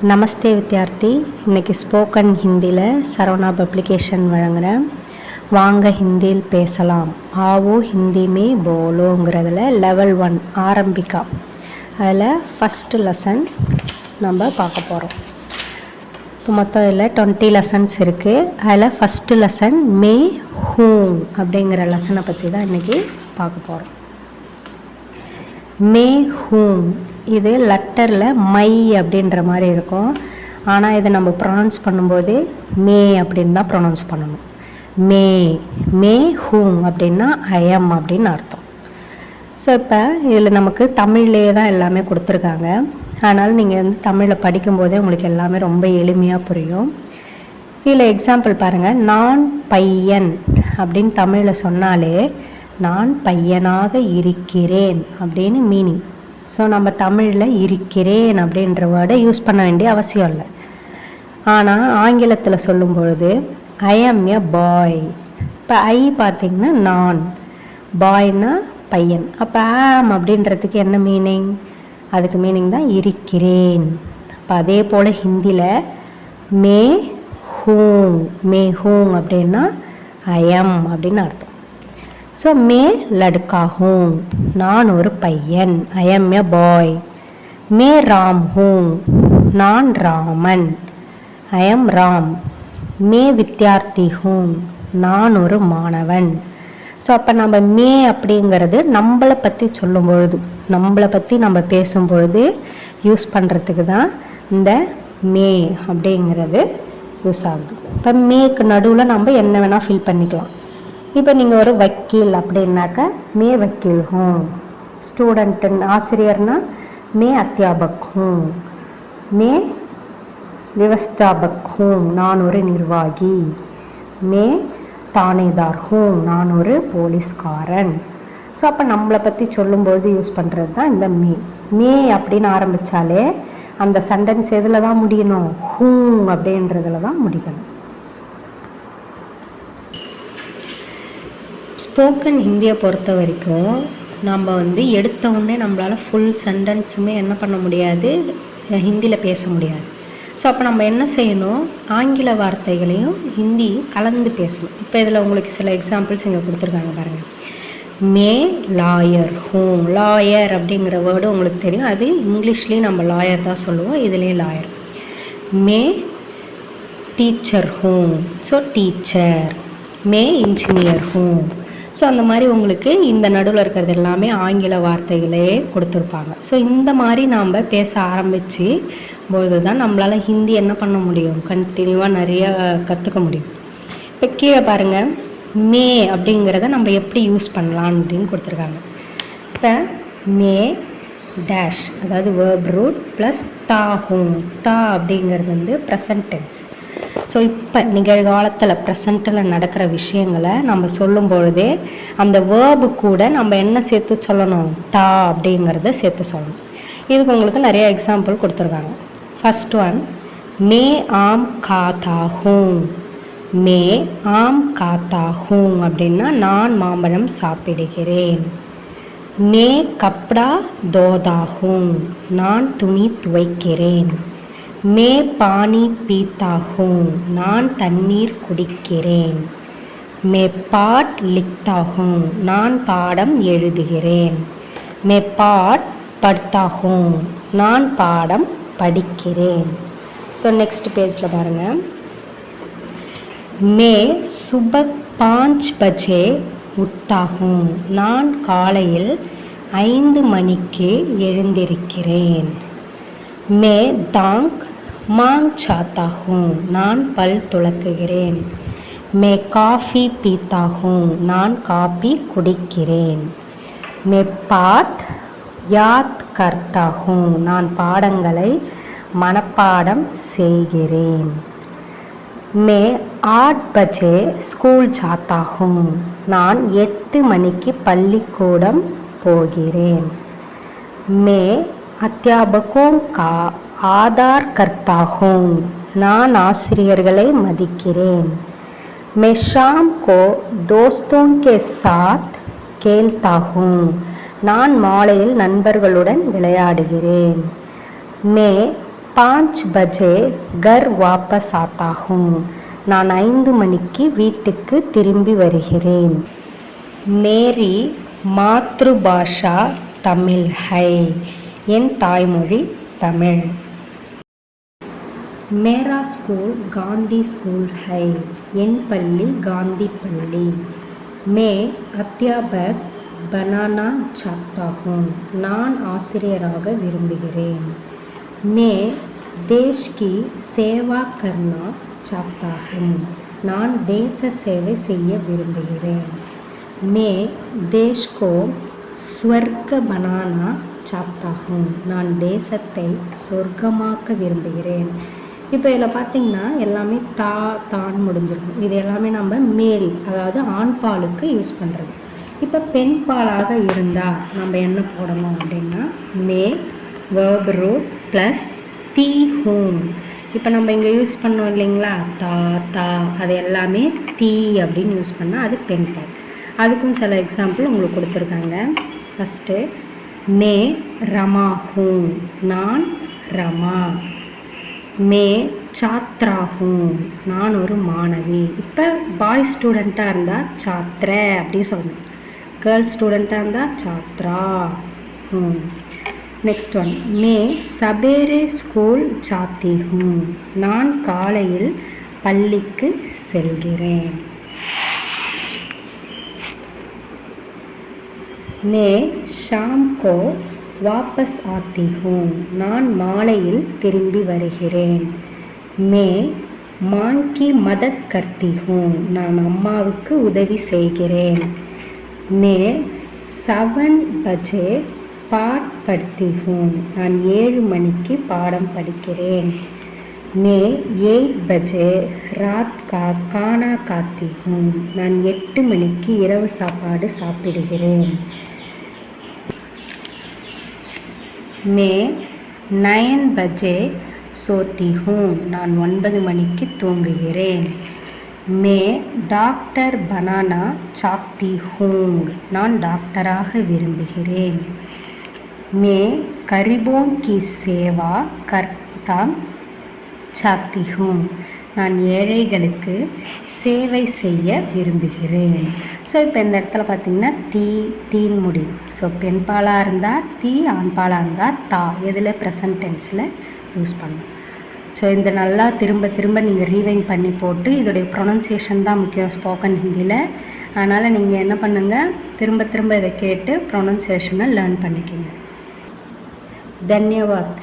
நமஸ்தே வித்யார்த்தி. இன்றைக்கி ஸ்போக்கன் ஹிந்தியில் சரவணா பப்ளிகேஷன் வழங்குகிறேன். வாங்க ஹிந்தியில் பேசலாம், ஆவோ ஹிந்தி மே போலோங்கிறதுல லெவல் 1 ஆரம்பிக்கா. அதில் ஃபஸ்ட்டு லெசன் நம்ம பார்க்க போகிறோம். இப்போ மொத்தம் இதில் 20 லெசன்ஸ் இருக்குது. அதில் ஃபஸ்ட்டு லெசன் மே ஹூம் அப்படிங்கிற லெசனை பற்றி தான் இன்றைக்கி பார்க்க போகிறோம். மே ஹூம் இது லெட்டரில் மை அப்படின்ற மாதிரி இருக்கும். ஆனால் இதை நம்ம ப்ரொனவுன்ஸ் பண்ணும்போது மே அப்படின்னு தான் ப்ரொனவுன்ஸ் பண்ணணும். மே மே ஹூம் அப்படின்னா ஐஎம் அப்படின்னு அர்த்தம். ஸோ இப்போ இதில் நமக்கு தமிழ்லேயே தான் எல்லாமே கொடுத்துருக்காங்க. அதனால் நீங்கள் வந்து தமிழில் படிக்கும்போதே உங்களுக்கு எல்லாமே ரொம்ப எளிமையாக புரியும். இதில் எக்ஸாம்பிள் பாருங்கள். நான் பையன் அப்படின்னு தமிழில் சொன்னாலே நான் பையனாக இருக்கிறேன் அப்படின்னு மீனிங். ஸோ நம்ம தமிழில் இருக்கிறேன் அப்படின்ற வேர்டை யூஸ் பண்ண வேண்டிய அவசியம் இல்லை. ஆனால் ஆங்கிலத்தில் சொல்லும் பொழுது ஐ ஆம் எ பாய். இப்போ ஐ பார்த்திங்கன்னா நான், பாய்னா பையன். அப்போ ஆம் அப்படின்றதுக்கு என்ன மீனிங்? அதுக்கு மீனிங் தான் இருக்கிறேன். இப்போ அதே போல் ஹிந்தியில் மே ஹூம், மே ஹூம் அப்படின்னா ஐஎம் அப்படின்னு அர்த்தம். ஸோ மே லடுக்கா ஹூம், நான் ஒரு பையன், ஐ எம் எ பாய். மே ராம் ஹூம், நான் ராமன், ஐ எம் ராம். மே வித்யார்த்தி ஹூம், நான் ஒரு மாணவன். ஸோ அப்போ நம்ம மே அப்படிங்கிறது நம்மளை பற்றி சொல்லும் பொழுது, நம்மளை பற்றி நம்ம பேசும்பொழுது யூஸ் பண்ணுறதுக்கு தான் இந்த மே அப்படிங்கிறது யூஸ் ஆகுது. இப்போ மேக்கு நடுவில் நம்ம என்ன வேணால் ஃபில் பண்ணிக்கலாம். இப்போ நீங்கள் ஒரு வக்கீல் அப்படின்னாக்க மே வக்கீல் ஹூம். ஸ்டூடெண்ட்டு ஆசிரியர்னா மே அத்தியாபக் ஹூம். மே விவஸ்தாபக் ஹூம், நான் ஒரு நிர்வாகி. மே தானேதார் ஹூம், நான் ஒரு போலீஸ்காரன். ஸோ அப்போ நம்மளை பற்றி சொல்லும்போது யூஸ் பண்ணுறது தான் இந்த மே. மே அப்படின்னு ஆரம்பித்தாலே அந்த சென்டென்ஸ் எதில் தான் முடியணும்? ஹூம் அப்படின்றதுல தான் முடிக்கணும். ஸ்போக்கன் ஹிந்தியை பொறுத்த வரைக்கும் நம்ம வந்து எடுத்த உடனே நம்மளால் ஃபுல் சென்டென்ஸுமே என்ன பண்ண முடியாது, ஹிந்தியில் பேச முடியாது. ஸோ அப்போ நம்ம என்ன செய்யணும்? ஆங்கில வார்த்தைகளையும் ஹிந்தியும் கலந்து பேசணும். இப்போ இதில் உங்களுக்கு சில எக்ஸாம்பிள்ஸ் இங்கே கொடுத்துருக்காங்க பாருங்கள். மே லாயர் ஹூம். லாயர் அப்படிங்கிற வேர்டு உங்களுக்கு தெரியும், அது இங்கிலீஷ்லேயும் நம்ம லாயர் தான் சொல்லுவோம், இதுலேயும் லாயர். மே டீச்சர் ஹூம், ஸோ டீச்சர். மே இன்ஜினியர் ஹூம். ஸோ அந்த மாதிரி உங்களுக்கு இந்த நடுவில் இருக்கிறது எல்லாமே ஆங்கில வார்த்தைகளே கொடுத்துருப்பாங்க. ஸோ இந்த மாதிரி நாம் பேச ஆரம்பித்து பொழுது தான் நம்மளால் ஹிந்தி என்ன பண்ண முடியும், கண்டினியூவாக நிறையா கற்றுக்க முடியும். இப்போ கீழே பாருங்கள், மே அப்படிங்கிறத நம்ம எப்படி யூஸ் பண்ணலாம் அப்படின்னு கொடுத்துருக்காங்க. இப்போ மே டேஷ், அதாவது வேர்ப் ரூட் ப்ளஸ் தா ஹூம். தா அப்படிங்கிறது வந்து ப்ரெசன்ட் டென்ஸ். ஸோ இப்போ நிகழ்காலத்தில் ப்ரெசண்ட்டில் நடக்கிற விஷயங்களை நம்ம சொல்லும் பொழுதே அந்த வேர்பு கூட நம்ம என்ன சேர்த்து சொல்லணும்? தா அப்படிங்கிறத சேர்த்து சொல்லணும். இதுக்கு உங்களுக்கு நிறைய எக்ஸாம்பிள் கொடுத்துருக்காங்க. ஃபஸ்ட் ஒன், மே ஆம் காத்தா ஹூம். மே ஆம் காத்தா ஹூம் அப்படின்னா நான் மாம்பழம் சாப்பிடுகிறேன். மே கப்டா தோதா ஹூம், நான் துணி துவைக்கிறேன். மே பானி பீத்தா ஹூம், நான் தண்ணீர் குடிக்கிறேன். மே பாட் லிக்தா ஹூம், நான் பாடம் எழுதுகிறேன். மே பாட் படுத்தா ஹூம், நான் பாடம் படிக்கிறேன். ஸோ நெக்ஸ்ட் பேஜில் பாருங்கள். மே சுபக் 5 பஜே உட்டா ஹூம், நான் காலையில் 5 மணிக்கு எழுந்திருக்கிறேன். மே தாங்க் மாங் சாத்தா ஹூம், நான் பல் துலக்குகிறேன். மே காஃபி பீத்தா ஹூம், நான் காபி குடிக்கிறேன். மே பாட் யாத் கர்த்தா ஹூம், நான் பாடங்களை மனப்பாடம் செய்கிறேன். மே 8 பஜே ஸ்கூல் ஜாத்தா ஹூம், நான் 8 மணிக்கு பள்ளிக்கூடம் போகிறேன். மே அத்தியாபகோं का ஆதார் கர்த்தா ஹூம், நான் ஆசிரியர்களை மதிக்கிறேன். மே ஷாம் கோ दोस्तों के साथ खेलता हूँ, நான் மாலையில் நண்பர்களுடன் விளையாடுகிறேன். மே 5 பஜே கர் வாபஸ் ஆத்தா ஹூம். நான் 5 மணிக்கு வீட்டுக்கு திரும்பி வருகிறேன். மேரி மாத்ருபாஷா தமிழ் ஹை. என் தாய்மொழி தமிழ். மேரா ஸ்கூல் காந்தி ஸ்கூல் ஹை. என் பள்ளி காந்தி பள்ளி. மே அத்தியாபக் பனானா சாத்தா ஹூம். நான் ஆசிரியராக விரும்புகிறேன். மே தேஷ் கி சேவா கர்னா சாத்தா ஹூம். நான் தேச சேவை செய்ய விரும்புகிறேன். மே தேஷ் கோ ஸ்வர்க பனானா சாத்தா ஹூம். நான் தேசத்தை சொர்க்கமாக்க விரும்புகிறேன். இப்போ இதில் பார்த்திங்கன்னா எல்லாமே தான் முடிஞ்சிருக்கும். இது எல்லாமே நம்ம மேல், அதாவது ஆண் பாலுக்கு யூஸ் பண்ணுறது. இப்போ பெண் பாலாக இருந்தால் நம்ம என்ன போடணும் அப்படின்னா மே வேர்ப் ரூட் ப்ளஸ் தி ஹூம். இப்போ நம்ம இங்கே யூஸ் பண்ணோம் இல்லைங்களா, தா அது எல்லாமே தீ அப்படின்னு யூஸ் பண்ணால் அது பெண் பால். அதுக்கும் சில எக்ஸாம்பிள் உங்களுக்கு கொடுத்துருக்காங்க. ஃபஸ்ட்டு மே ரமா ஹூம். நான் ரமா. மே சாத்ரா ஹூம். நான் ஒரு மாணவி. இப்போ பாய் ஸ்டூடெண்ட்டாக இருந்தால் சாத்ர அப்படின்னு சொல்லணும். கேர்ள் ஸ்டூடெண்ட்டாக இருந்தால் சாத்ரா. நெக்ஸ்ட் ஒன் மே சபேரே ஸ்கூல் சாத்தி ஹூம். நான் காலையில் பள்ளிக்கு செல்கிறேன். மே ஷாம் கோ வாபஸ் ஆத்தி ஹூம். நான் மாலையில் திரும்பி வருகிறேன். மே மாங் கி மதத் கர்த்தி ஹூம். நான் அம்மாவுக்கு உதவி செய்கிறேன். மே 7 பஜே பாட் படுத்தி ஹூம். நான் 7 மணிக்கு பாடம் படிக்கிறேன். மே 8 பஜே ராத் கா கானா காத்தி ஹூம். நான் 8 மணிக்கு இரவு சாப்பாடு சாப்பிடுகிறேன். மே 9 பஜே சோத்தி ஹூம். நான் 9 மணிக்கு தூங்குகிறேன். மே டாக்டர் பனானா சாப்தி ஹூம். நான் டாக்டராக விரும்புகிறேன். மே கரிபோன் கி சேவா கர்த்தா சாப்தி ஹூம். நான் ஏழைகளுக்கு சேவை செய்ய விரும்புகிறேன். ஸோ இப்போ இந்த இடத்துல பார்த்திங்கன்னா தீன் முடியும். ஸோ பெண் பாலாக இருந்தால் தீ, ஆண் பாலாக இருந்தால் தா. எதில் ப்ரெசன்ட் டென்ஸில் யூஸ் பண்ணணும். ஸோ இந்த நல்லா திரும்ப நீங்கள் ரீவைண்ட் பண்ணி போட்டு, இதோடைய ப்ரொனன்சியேஷன் தான் முக்கியம் ஸ்போக்கன் ஹிந்தியில். அதனால் நீங்கள் என்ன பண்ணுங்கள், திரும்ப இதை கேட்டு ப்ரொனன்சியேஷனை லேர்ன் பண்ணிக்கோங்க. தன்யவாத்.